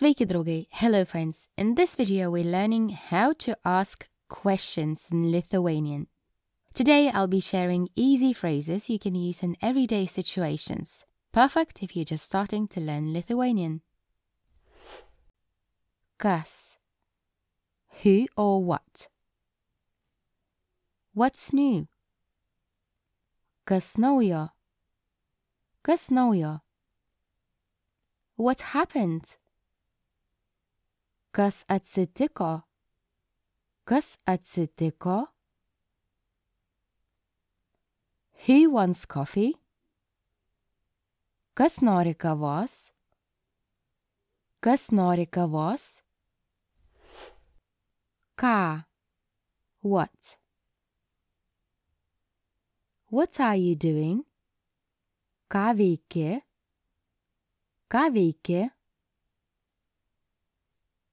Sveiki draugai! Hello friends! In this video we're learning how to ask questions in Lithuanian. Today I'll be sharing easy phrases you can use in everyday situations. Perfect if you're just starting to learn Lithuanian. Kas? Who or what? What's new? Kas naujo? Kas naujo? What happened? Kas atsitiko? Kas atsitiko? Who wants coffee? Kas nori kavos? Kas nori kavos? Ką? What? What are you doing? Ką veiki? Ką veiki?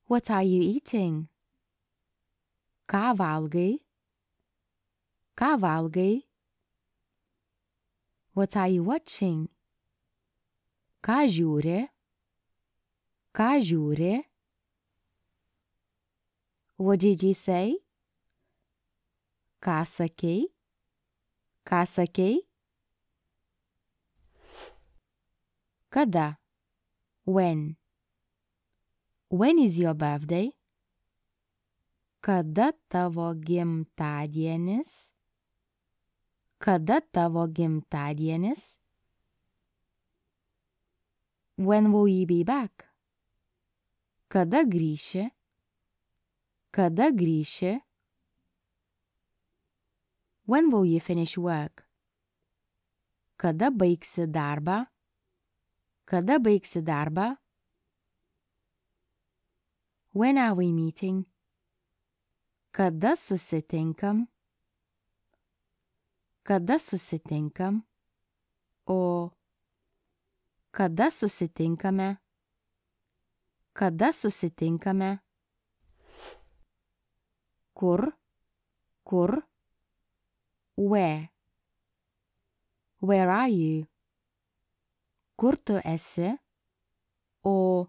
What are you eating? Ką valgai? Ką valgai? What are you watching? Ką žiūri? Ką žiūri? What did you say? Ką sakei? Ką sakei? Kada? When? When is your birthday? Kada tavo gimtadienis? Kada tavo gimtadienis? When will you be back? Kada grįši? Kada grįši? When will you finish work? Kada baigsi darbą? Kada baigsi darbą? When are we meeting? Kada susitinkam? Kada susitinkam? O kada susitinkame? Kada susitinkame? Kur? Kur? Where? Where are you? Kur tu esi? O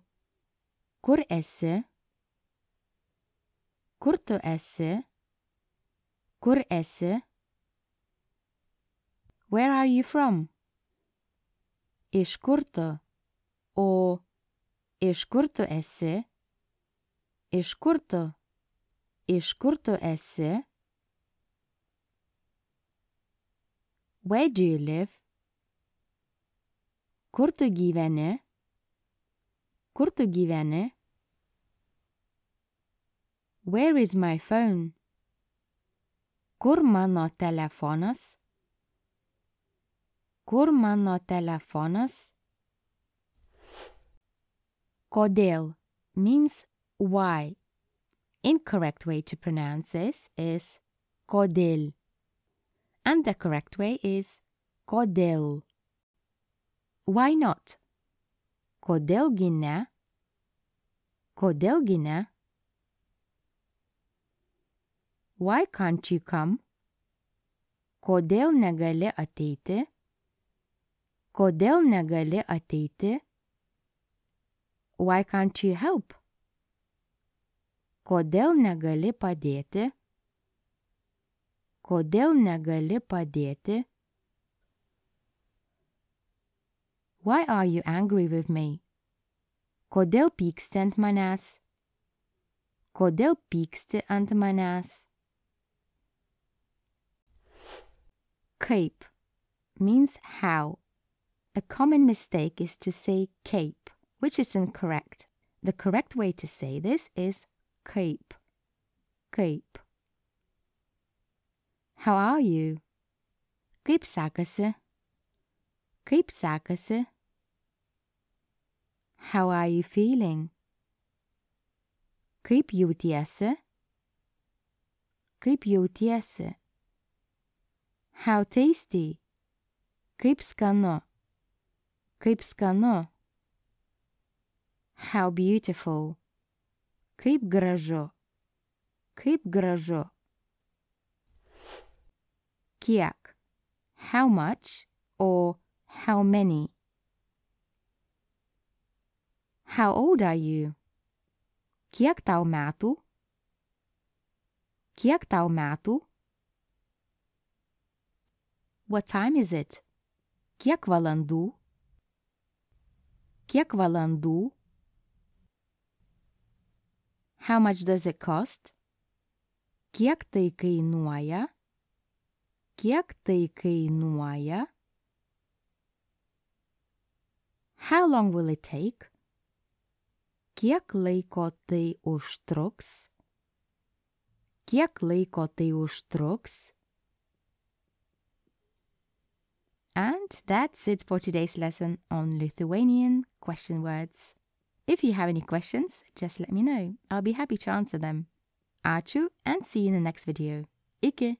kur esi? Kur tu esi? Kur esi? Where are you from? Iš kur tu? O iš kur tu esi? Iš kur tu? Iš kur tu esi? Where do you live? Kur tu gyveni? Kur tu gyveni? Where is my phone? Kur mano telefonas? Kur mano telefonas? Kodėl means why. Incorrect way to pronounce this is kodėl. And the correct way is kodėl. Why not? Kodėl gi ne? Kodėl gi ne? Why can't you come? Kodėl negali ateiti? Kodėl negali ateiti? Why can't you help? Kodėl negali padėti? Kodėl negali padėti? Why are you angry with me? Kodėl pyksti ant manęs? Kodėl pyksti ant manęs? Kaip means how. A common mistake is to say kaip, which is incorrect. The correct way to say this is kaip. Kaip. How are you? Kaip sekasi? Kaip sekasi? How are you feeling? Kaip jautiesi? Kaip jautiesi? How tasty? Kaip skanu? Kaip skanu? How beautiful? Kaip gražu? Kaip gražu? Kiek? How much or how many? How old are you? Kiek tau metų? Kiek tau metų? What time is it? Kiek valandų? Kiek valandų? How much does it cost? Kiek tai kainuoja? Kiek tai kainuoja? How long will it take? Kiek laiko tai užtruks? Kiek laiko tai užtruks? And that's it for today's lesson on Lithuanian question words. If you have any questions, just let me know. I'll be happy to answer them. Ačiū and see you in the next video. Iki!